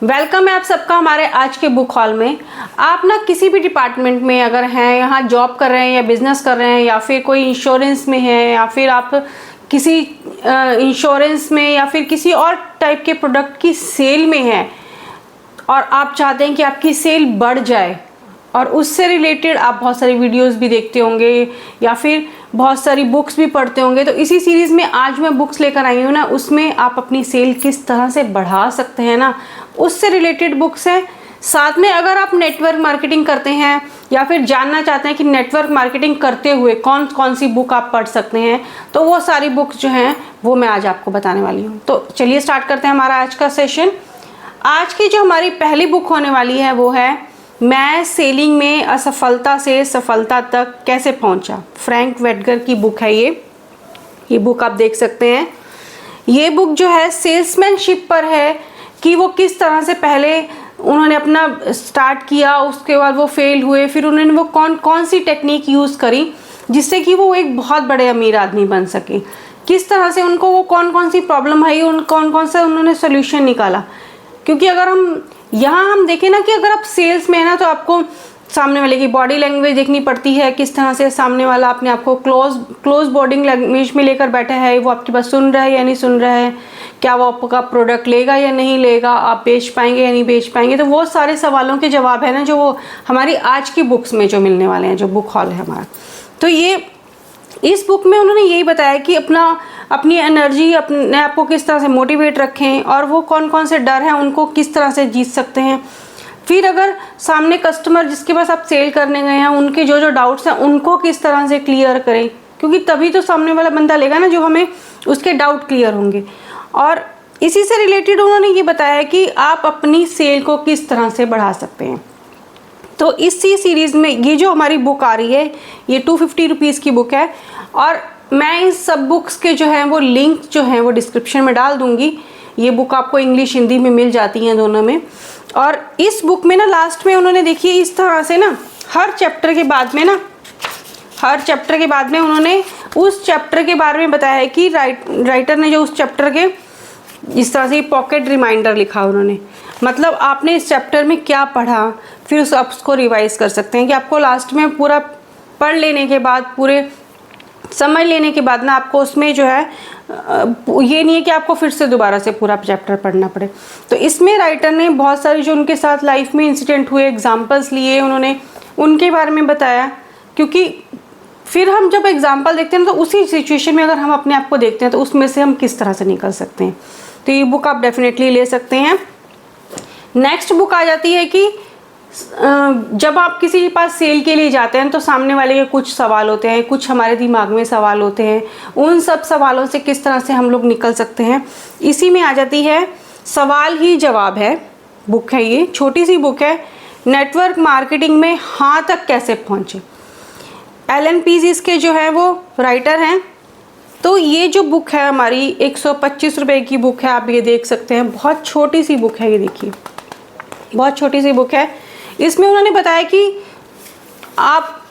Welcome है आप सबका हमारे आज के बुक हॉल में। आप ना किसी भी डिपार्टमेंट में अगर हैं, यहाँ जॉब कर रहे हैं या बिजनेस कर रहे हैं या फिर कोई इंश्योरेंस में है या फिर आप किसी इंश्योरेंस में या फिर किसी और टाइप के प्रोडक्ट की सेल में हैं और आप चाहते हैं कि आपकी सेल बढ़ जाए और उससे रिलेटेड आप बहुत सारी वीडियोस भी देखते होंगे या फिर बहुत सारी बुक्स भी पढ़ते होंगे, तो इसी सीरीज़ में आज मैं बुक्स लेकर आई हूँ ना, उसमें आप अपनी सेल किस तरह से बढ़ा सकते हैं ना, उससे रिलेटेड बुक्स हैं। साथ में अगर आप नेटवर्क मार्केटिंग करते हैं या फिर जानना चाहते हैं कि नेटवर्क मार्केटिंग करते हुए कौन कौन सी बुक आप पढ़ सकते हैं, तो वो सारी बुक्स जो हैं वो मैं आज आपको बताने वाली हूँ। तो चलिए स्टार्ट करते हैं हमारा आज का सेशन। आज की जो हमारी पहली बुक होने वाली है वो है मैं सेलिंग में असफलता से सफलता तक कैसे पहुंचा। फ्रैंक वेटगर की बुक है ये बुक आप देख सकते हैं। ये बुक जो है सेल्समैनशिप पर है कि वो किस तरह से पहले उन्होंने अपना स्टार्ट किया, उसके बाद वो फेल हुए, फिर उन्होंने वो कौन सी टेक्निक यूज़ करी जिससे कि वो एक बहुत बड़े अमीर आदमी बन सके, किस तरह से उनको वो कौन से प्रॉब्लम आई, कौन सा उन्होंने सोल्यूशन निकाला। क्योंकि अगर हम देखें ना कि अगर आप सेल्स में है ना, तो आपको सामने वाले की बॉडी लैंग्वेज देखनी पड़ती है, किस तरह से सामने वाला अपने आप को क्लोज बॉडी लैंग्वेज में लेकर बैठा है, वो आपकी बात सुन रहा है या नहीं सुन रहा है, क्या वो आपका प्रोडक्ट लेगा या नहीं लेगा, आप बेच पाएंगे या नहीं बेच पाएंगे। तो वो सारे सवालों के जवाब है ना जो वो हमारी आज की बुक्स में जो मिलने वाले हैं, जो बुक हॉल है हमारा। तो ये इस बुक में उन्होंने यही बताया कि अपनी एनर्जी, अपने आप को किस तरह से मोटिवेट रखें और वो कौन से डर हैं उनको किस तरह से जीत सकते हैं। फिर अगर सामने कस्टमर जिसके पास आप सेल करने गए हैं, उनके जो डाउट्स हैं उनको किस तरह से क्लियर करें, क्योंकि तभी तो सामने वाला बंदा लेगा ना जो हमें उसके डाउट क्लियर होंगे। और इसी से रिलेटेड उन्होंने ये बताया कि आप अपनी सेल को किस तरह से बढ़ा सकते हैं। तो इसी सीरीज़ में ये जो हमारी बुक आ रही है ये 250 रुपीज़ की बुक है और मैं इस सब बुक्स के जो हैं वो लिंक जो हैं वो डिस्क्रिप्शन में डाल दूंगी। ये बुक आपको इंग्लिश हिंदी में मिल जाती हैं दोनों में। और इस बुक में ना लास्ट में उन्होंने देखिए इस तरह से ना हर चैप्टर के बाद में उन्होंने उस चैप्टर के बारे में बताया है कि राइटर ने जो उस चैप्टर के इस तरह से पॉकेट रिमाइंडर लिखा उन्होंने, मतलब आपने इस चैप्टर में क्या पढ़ा फिर आप उसको रिवाइज कर सकते हैं कि आपको लास्ट में पूरा पढ़ लेने के बाद, पूरे समझ लेने के बाद ना आपको उसमें जो है ये नहीं है कि आपको फिर से दोबारा से पूरा चैप्टर पढ़ना पड़े। तो इसमें राइटर ने बहुत सारी जो उनके साथ लाइफ में इंसिडेंट हुए, एग्जाम्पल्स लिए, उन्होंने उनके बारे में बताया। क्योंकि फिर हम जब एग्जाम्पल देखते हैं तो उसी सिचुएशन में अगर हम अपने आप को देखते हैं तो उसमें से हम किस तरह से निकल सकते हैं। तो ये बुक आप डेफिनेटली ले सकते हैं। नेक्स्ट बुक आ जाती है कि जब आप किसी के पास सेल के लिए जाते हैं तो सामने वाले के कुछ सवाल होते हैं, कुछ हमारे दिमाग में सवाल होते हैं, उन सब सवालों से किस तरह से हम लोग निकल सकते हैं। इसी में आ जाती है सवाल ही जवाब है बुक है, ये छोटी सी बुक है, नेटवर्क मार्केटिंग में हाँ तक कैसे पहुँचे। एलन पीज़ के जो है वो राइटर हैं। तो ये जो बुक है हमारी 125 रुपये की बुक है, आप ये देख सकते हैं, बहुत छोटी सी बुक है, ये देखिए बहुत छोटी सी बुक है। इसमें उन्होंने बताया कि आप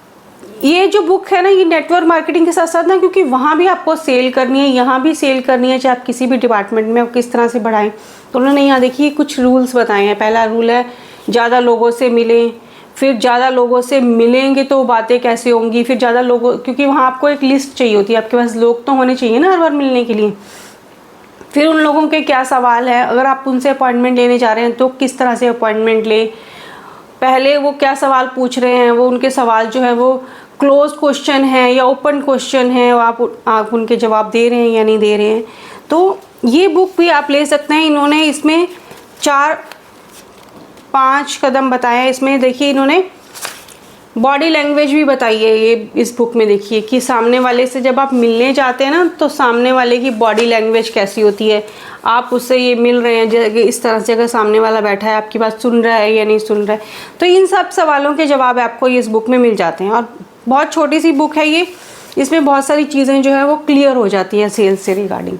ये जो बुक है ना ये नेटवर्क मार्केटिंग के साथ साथ ना, क्योंकि वहाँ भी आपको सेल करनी है, यहाँ भी सेल करनी है, चाहे आप किसी भी डिपार्टमेंट में किस तरह से बढ़ाएं। तो उन्होंने यहाँ देखिए कुछ रूल्स बताए हैं। पहला रूल है ज़्यादा लोगों से मिलें, फिर ज़्यादा लोगों से मिलेंगे तो बातें कैसे होंगी, फिर ज़्यादा लोगों, क्योंकि वहाँ आपको एक लिस्ट चाहिए होती है, आपके पास लोग तो होने चाहिए ना हर बार मिलने के लिए। फिर उन लोगों के क्या सवाल है, अगर आप उनसे अपॉइंटमेंट लेने जा रहे हैं तो किस तरह से अपॉइंटमेंट लें, पहले वो क्या सवाल पूछ रहे हैं, वो उनके सवाल जो है वो क्लोज क्वेश्चन है या ओपन क्वेश्चन है, आप उनके जवाब दे रहे हैं या नहीं दे रहे हैं। तो ये बुक भी आप ले सकते हैं। इन्होंने इसमें 4-5 कदम बताया है। इसमें देखिए इन्होंने बॉडी लैंग्वेज भी बताई है ये इस बुक में। देखिए कि सामने वाले से जब आप मिलने जाते हैं ना तो सामने वाले की बॉडी लैंग्वेज कैसी होती है, आप उससे ये मिल रहे हैं जैसे इस तरह से, अगर सामने वाला बैठा है आपकी बात सुन रहा है या नहीं सुन रहा है। तो इन सब सवालों के जवाब आपको ये इस बुक में मिल जाते हैं और बहुत छोटी सी बुक है ये। इसमें बहुत सारी चीज़ें जो है वो क्लियर हो जाती हैं सेल्स से रिगार्डिंग।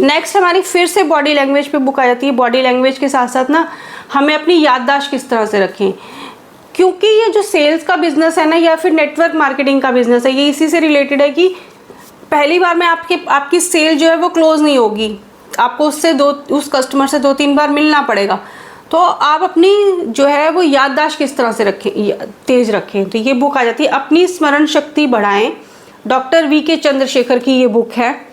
नेक्स्ट हमारी फिर से बॉडी लैंग्वेज पे बुक आ जाती है। बॉडी लैंग्वेज के साथ साथ ना हमें अपनी याददाश्त किस तरह से रखें, क्योंकि ये जो सेल्स का बिजनेस है ना या फिर नेटवर्क मार्केटिंग का बिजनेस है, ये इसी से रिलेटेड है कि पहली बार में आपकी सेल जो है वो क्लोज नहीं होगी। आपको उस कस्टमर से 2-3 बार मिलना पड़ेगा। तो आप अपनी जो है वो याददाश्त किस तरह से रखें, तेज रखें। तो ये बुक आ जाती है अपनी स्मरण शक्ति बढ़ाएं, डॉक्टर वी.के. चंद्रशेखर की ये बुक है।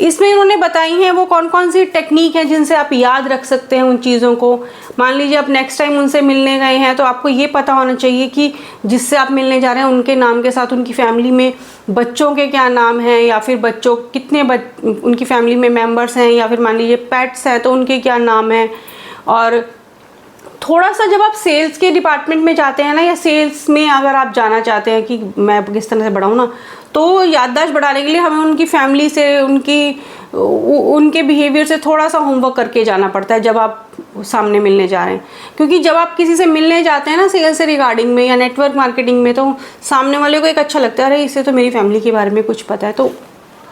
इसमें उन्होंने बताई हैं वो कौन कौन सी टेक्निक है जिनसे आप याद रख सकते हैं उन चीज़ों को। मान लीजिए आप नेक्स्ट टाइम उनसे मिलने गए हैं तो आपको ये पता होना चाहिए कि जिससे आप मिलने जा रहे हैं उनके नाम के साथ उनकी फैमिली में बच्चों के क्या नाम हैं, या फिर बच्चों कितने उनकी फैमिली में मेंबर्स हैं, या फिर मान लीजिए पेट्स हैं तो उनके क्या नाम हैं। और थोड़ा सा जब आप सेल्स के डिपार्टमेंट में जाते हैं ना, या सेल्स में अगर आप जाना चाहते हैं कि मैं किस तरह से बढ़ाऊँ ना, तो याददाश्त बढ़ाने के लिए हमें उनकी फैमिली से उनके बिहेवियर से थोड़ा सा होमवर्क करके जाना पड़ता है जब आप सामने मिलने जा रहे हैं। क्योंकि जब आप किसी से मिलने जाते हैं ना सेल्स से रिगार्डिंग में या नेटवर्क मार्केटिंग में, तो सामने वाले को एक अच्छा लगता है, अरे इससे तो मेरी फैमिली के बारे में कुछ पता है। तो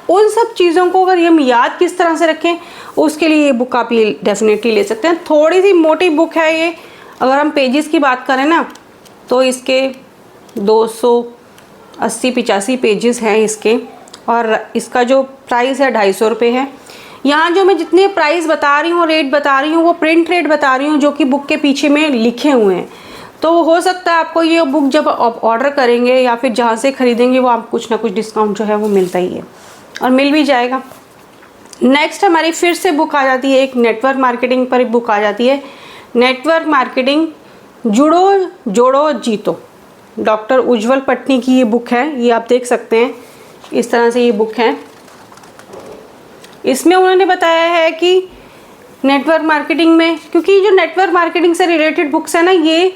उन सब चीज़ों को अगर हम याद किस तरह से रखें, उसके लिए ये बुक आप ये डेफिनेटली ले सकते हैं। थोड़ी सी मोटी बुक है ये, अगर हम पेजेस की बात करें ना तो इसके 280-85 पेजेस हैं इसके, और इसका जो प्राइस है 250 रुपये है। यहाँ जो मैं जितने प्राइस बता रही हूँ, रेट बता रही हूँ, वो प्रिंट रेट बता रही हूँ जो कि बुक के पीछे में लिखे हुए हैं। तो हो सकता है आपको ये बुक जब आप ऑर्डर करेंगे या फिर जहाँ से ख़रीदेंगे वो आप कुछ ना कुछ डिस्काउंट जो है वो मिलता ही है और मिल भी जाएगा। नेक्स्ट हमारी फिर से बुक आ जाती है, एक नेटवर्क मार्केटिंग पर एक बुक आ जाती है, नेटवर्क मार्केटिंग जुड़ो जोड़ो जीतो। डॉक्टर उज्जवल पटनी की ये बुक है, ये आप देख सकते हैं इस तरह से ये बुक है। इसमें उन्होंने बताया है कि नेटवर्क मार्केटिंग में, क्योंकि जो नेटवर्क मार्केटिंग से रिलेटेड बुक्स है ना, ये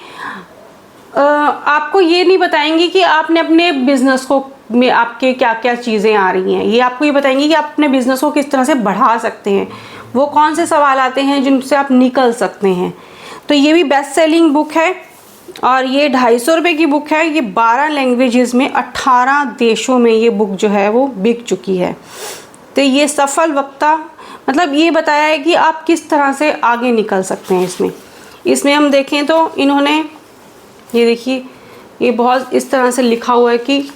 आपको ये नहीं बताएंगी कि आपने अपने बिजनेस को में आपके क्या क्या चीज़ें आ रही हैं, ये आपको ये बताएंगी कि आप अपने बिजनेस को किस तरह से बढ़ा सकते हैं, वो कौन से सवाल आते हैं जिनसे आप निकल सकते हैं। तो ये भी बेस्ट सेलिंग बुक है और ये 250 रुपये की बुक है। ये 12 लैंग्वेजेस में 18 देशों में ये बुक जो है वो बिक चुकी है। तो ये सफल वक्ता, मतलब ये बताया है कि आप किस तरह से आगे निकल सकते हैं। इसमें हम देखें तो इन्होंने ये देखिए, ये बहुत इस तरह से लिखा हुआ है कि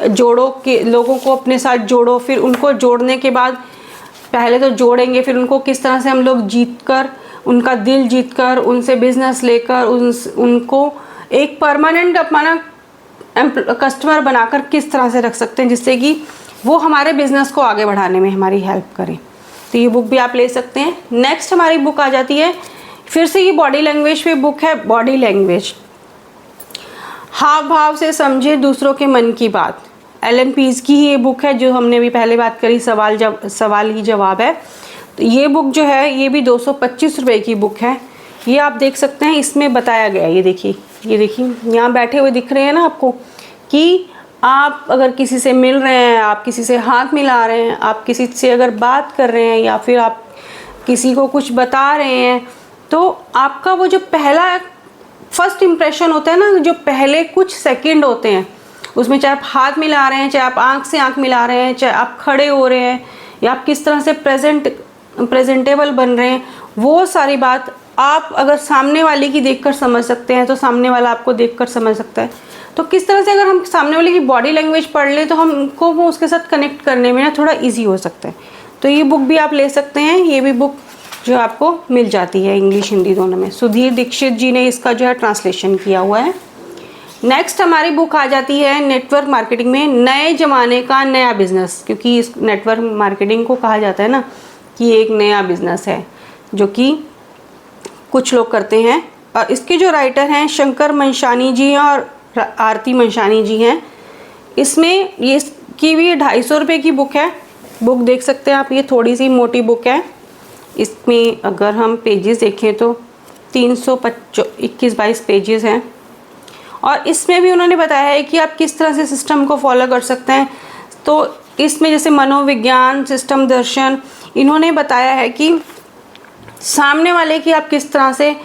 जोड़ो के लोगों को अपने साथ जोड़ो, फिर उनको जोड़ने के बाद पहले तो जोड़ेंगे, फिर उनको किस तरह से हम लोग जीतकर उनका दिल जीतकर उनसे बिजनेस लेकर उनको एक परमानेंट अपना कस्टमर बनाकर किस तरह से रख सकते हैं जिससे कि वो हमारे बिजनेस को आगे बढ़ाने में हमारी हेल्प करें। तो ये बुक भी आप ले सकते हैं। नेक्स्ट हमारी बुक आ जाती है, फिर से ये बॉडी लैंग्वेज पे बुक है, बॉडी लैंग्वेज, हाव भाव से समझे दूसरों के मन की बात। एलन पीज की ही ये बुक है जो हमने भी पहले बात करी, सवाल ही जवाब है। तो ये बुक जो है ये भी 225 रुपये की बुक है। ये आप देख सकते हैं, इसमें बताया गया है, ये देखिए यहाँ बैठे हुए दिख रहे हैं ना आपको, कि आप अगर किसी से मिल रहे हैं, आप किसी से हाथ मिला रहे हैं, आप किसी से अगर बात कर रहे हैं या फिर आप किसी को कुछ बता रहे हैं, तो आपका वो जो पहला फर्स्ट इम्प्रेशन होता है ना, जो पहले कुछ सेकंड होते हैं उसमें, चाहे आप हाथ मिला रहे हैं, चाहे आप आंख से आंख मिला रहे हैं, चाहे आप खड़े हो रहे हैं, या आप किस तरह से प्रेजेंटेबल बन रहे हैं, वो सारी बात आप अगर सामने वाले की देखकर समझ सकते हैं तो सामने वाला आपको देखकर समझ सकता है। तो किस तरह से अगर हम सामने वाले की बॉडी लैंग्वेज पढ़ लें तो हमको वो उसके साथ कनेक्ट करने में ना थोड़ा ईजी हो सकता है। तो ये बुक भी आप ले सकते हैं, ये भी बुक जो आपको मिल जाती है इंग्लिश हिंदी दोनों में। सुधीर दीक्षित जी ने इसका जो है ट्रांसलेशन किया हुआ है। नेक्स्ट हमारी बुक आ जाती है नेटवर्क मार्केटिंग में नए ज़माने का नया बिजनेस, क्योंकि इस नेटवर्क मार्केटिंग को कहा जाता है ना कि एक नया बिजनेस है जो कि कुछ लोग करते हैं। और इसके जो राइटर हैं शंकर मंशानी जी हैं और आरती मंशानी जी हैं। इसमें ये की भी 250 रुपये की बुक है। बुक देख सकते हैं आप, ये थोड़ी सी मोटी बुक है। इसमें अगर हम पेजेस देखें तो 321-22 पेजेस हैं और इसमें भी उन्होंने बताया है कि आप किस तरह से सिस्टम को फॉलो कर सकते हैं। तो इसमें जैसे मनोविज्ञान, सिस्टम दर्शन, इन्होंने बताया है कि सामने वाले की आप किस तरह से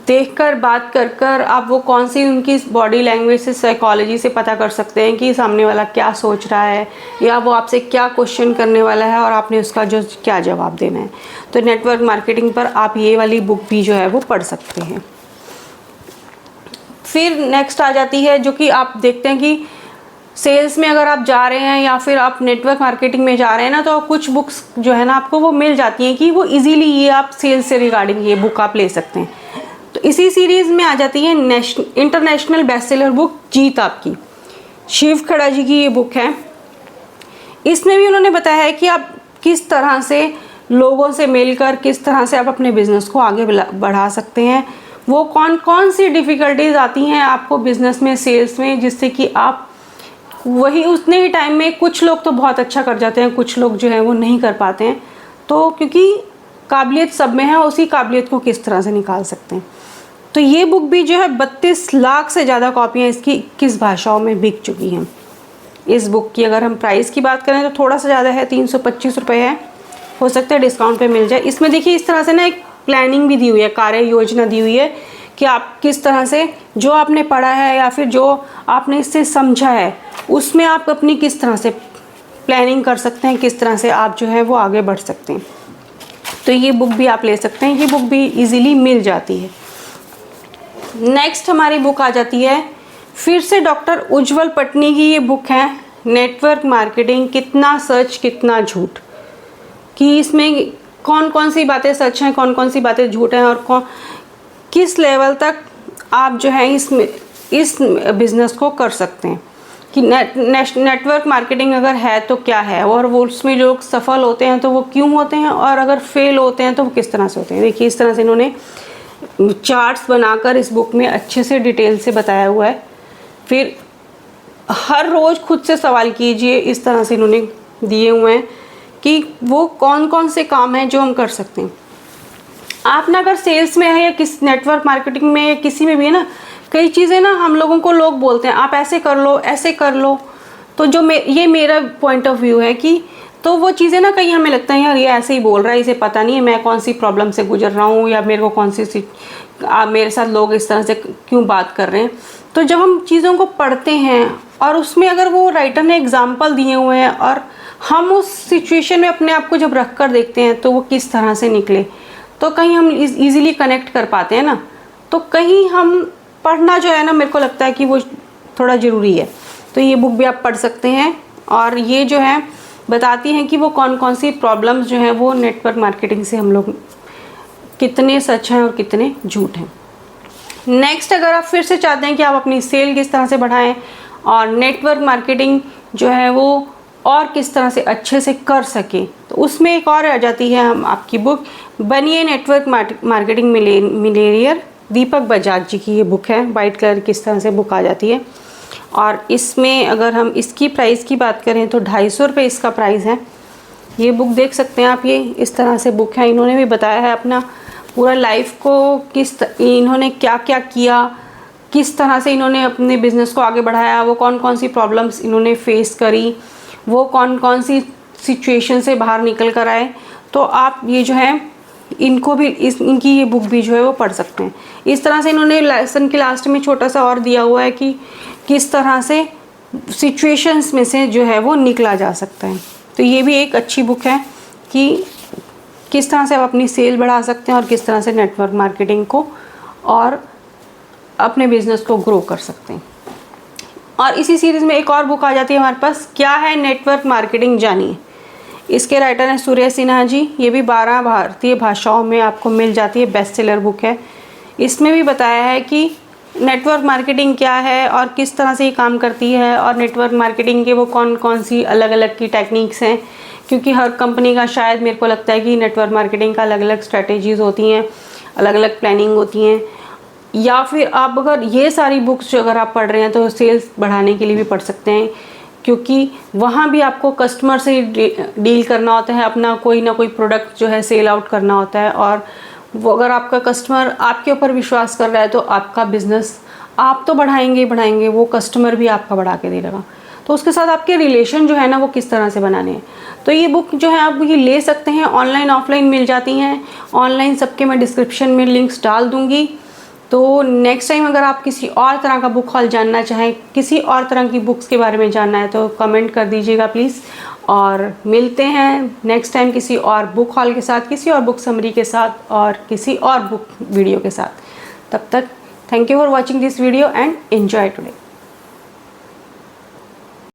देखकर बात कर आप वो कौन सी उनकी बॉडी लैंग्वेज से, साइकोलॉजी से पता कर सकते हैं कि सामने वाला क्या सोच रहा है या वो आपसे क्या क्वेश्चन करने वाला है और आपने उसका जो क्या जवाब देना है। तो नेटवर्क मार्केटिंग पर आप ये वाली बुक भी जो है वो पढ़ सकते हैं। फिर नेक्स्ट आ जाती है जो कि आप देखते हैं कि सेल्स में अगर आप जा रहे हैं या फिर आप नेटवर्क मार्केटिंग में जा रहे हैं ना, तो कुछ बुक्स जो है ना आपको वो मिल जाती हैं कि वो इजीली ये आप सेल्स से रिगार्डिंग ये बुक आप ले सकते हैं। तो इसी सीरीज़ में आ जाती है इंटरनेशनल बेस्ट सेलर बुक जीत आपकी, शिव खड़ा जी की ये बुक है। इसमें भी उन्होंने बताया है कि आप किस तरह से लोगों से मिलकर किस तरह से आप अपने बिज़नेस को आगे बढ़ा सकते हैं, वो कौन कौन सी डिफ़िकल्टीज़ आती हैं आपको बिज़नेस में, सेल्स में, जिससे कि आप वही उतने ही टाइम में, कुछ लोग तो बहुत अच्छा कर जाते हैं, कुछ लोग जो है वो नहीं कर पाते हैं। तो क्योंकि काबिलियत सब में है, उसी काबिलियत को किस तरह से निकाल सकते हैं। तो ये बुक भी जो है 32 लाख से ज़्यादा कॉपियाँ इसकी 21 भाषाओं में बिक चुकी हैं। इस बुक की अगर हम प्राइस की बात करें तो थोड़ा सा ज़्यादा है, 325 रुपये है, हो सकता है डिस्काउंट पे मिल जाए। इसमें देखिए इस तरह से ना एक प्लानिंग भी दी हुई है, कार्य योजना दी हुई है कि आप किस तरह से जो आपने पढ़ा है या फिर जो आपने इससे समझा है उसमें आप अपनी किस तरह से प्लानिंग कर सकते हैं, किस तरह से आप जो है वो आगे बढ़ सकते हैं। तो ये बुक भी आप ले सकते हैं, ये बुक भी इजीली मिल जाती है। नेक्स्ट हमारी बुक आ जाती है फिर से डॉक्टर उज्जवल पटनी की ये बुक है, नेटवर्क मार्केटिंग कितना सच कितना झूठ, कि इसमें कौन कौन सी बातें सच हैं, कौन कौन सी बातें झूठ हैं, और किस लेवल तक आप जो है इस बिज़नेस को कर सकते हैं, कि नेटवर्क मार्केटिंग अगर है तो क्या है, और वो उसमें जो सफल होते हैं तो वो क्यों होते हैं, और अगर फेल होते हैं तो वो किस तरह से होते हैं। देखिए इस तरह से इन्होंने चार्ट्स बनाकर इस बुक में अच्छे से डिटेल से बताया हुआ है। फिर हर रोज़ खुद से सवाल कीजिए, इस तरह से इन्होंने दिए हुए हैं कि वो कौन कौन से काम हैं जो हम कर सकते हैं। आप ना अगर सेल्स में है या किस नेटवर्क मार्केटिंग में या किसी में भी है ना, कई चीज़ें ना हम लोगों को लोग बोलते हैं आप ऐसे कर लो ऐसे कर लो, तो जो ये मेरा पॉइंट ऑफ व्यू है कि तो वो चीज़ें ना कहीं हमें लगता है यार ये ऐसे ही बोल रहा है, इसे पता नहीं है मैं कौन सी प्रॉब्लम से गुजर रहा हूँ, या मेरे को कौन सी मेरे साथ लोग इस तरह से क्यों बात कर रहे हैं। तो जब हम चीज़ों को पढ़ते हैं और उसमें अगर वो राइटर ने एग्जाम्पल दिए हुए हैं और हम उस सिचुएशन में अपने आप को जब रख कर देखते हैं तो वो किस तरह से निकले, तो कहीं हम इजीली कनेक्ट कर पाते हैं ना। तो कहीं हम पढ़ना जो है ना, मेरे को लगता है कि वो थोड़ा ज़रूरी है। तो ये बुक भी आप पढ़ सकते हैं, और ये जो है बताती हैं कि वो कौन कौन सी प्रॉब्लम्स जो हैं वो नेटवर्क मार्केटिंग से हम लोग कितने सच हैं और कितने झूठ हैं। नेक्स्ट, अगर आप फिर से चाहते हैं कि आप अपनी सेल किस तरह से बढ़ाएं और नेटवर्क मार्केटिंग जो है वो और किस तरह से अच्छे से कर सकें, तो उसमें एक और आ जाती है हम आपकी बुक बनिए नेटवर्क मार्केटिंग मिलेनियर, दीपक बजाज जी की ये बुक है। वाइट कलर की इस तरह से बुक आ जाती है, और इसमें अगर हम इसकी प्राइस की बात करें तो 250 रुपये इसका प्राइस है। ये बुक देख सकते हैं आप, ये इस तरह से बुक है। इन्होंने भी बताया है अपना पूरा लाइफ को इन्होंने क्या क्या किया, किस तरह से इन्होंने अपने बिज़नेस को आगे बढ़ाया, वो कौन कौन सी प्रॉब्लम्स इन्होंने फेस करी, वो कौन कौन सी सिचुएशन से बाहर निकल कर आए। तो आप ये जो है इनको भी इनकी ये बुक भी जो है वो पढ़ सकते हैं। इस तरह से इन्होंने लेसन के लास्ट में छोटा सा और दिया हुआ है कि किस तरह से सिचुएशंस में से जो है वो निकला जा सकता है। तो ये भी एक अच्छी बुक है कि किस तरह से आप अपनी सेल बढ़ा सकते हैं और किस तरह से नेटवर्क मार्केटिंग को और अपने बिजनेस को ग्रो कर सकते हैं। और इसी सीरीज़ में एक और बुक आ जाती है हमारे पास, क्या है नेटवर्क मार्केटिंग जानिए। इसके राइटर हैं सूर्य सिन्हा जी। ये भी 12 भारतीय भाषाओं में आपको मिल जाती है, बेस्ट सेलर बुक है। इसमें भी बताया है कि नेटवर्क मार्केटिंग क्या है और किस तरह से ये काम करती है, और नेटवर्क मार्केटिंग के वो कौन कौन सी अलग अलग की टेक्निक्स हैं, क्योंकि हर कंपनी का शायद मेरे को लगता है कि नेटवर्क मार्केटिंग का अलग अलग स्ट्रेटेजीज़ होती हैं, अलग अलग प्लानिंग होती हैं। या फिर आप अगर ये सारी बुक्स जो अगर आप पढ़ रहे हैं तो सेल्स बढ़ाने के लिए भी पढ़ सकते हैं, क्योंकि वहाँ भी आपको कस्टमर से डील करना होता है, अपना कोई ना कोई प्रोडक्ट जो है सेल आउट करना होता है। और वो अगर आपका कस्टमर आपके ऊपर विश्वास कर रहा है तो आपका बिज़नेस आप तो बढ़ाएंगे बढ़ाएंगे, वो कस्टमर भी आपका बढ़ा के दे देगा। तो उसके साथ आपके रिलेशन जो है ना वो किस तरह से बनाने हैं। तो ये बुक जो है आप ये ले सकते हैं, ऑनलाइन ऑफलाइन मिल जाती हैं। ऑनलाइन सबके मैं डिस्क्रिप्शन में लिंक्स डाल दूँगी। तो नेक्स्ट टाइम अगर आप किसी और तरह का बुक हॉल जानना चाहें, किसी और तरह की बुक्स के बारे में जानना है, तो कमेंट कर दीजिएगा प्लीज़। और मिलते हैं नेक्स्ट टाइम किसी और बुक हॉल के साथ, किसी और बुक समरी के साथ और किसी और बुक वीडियो के साथ। तब तक thank you for watching this video and enjoy today.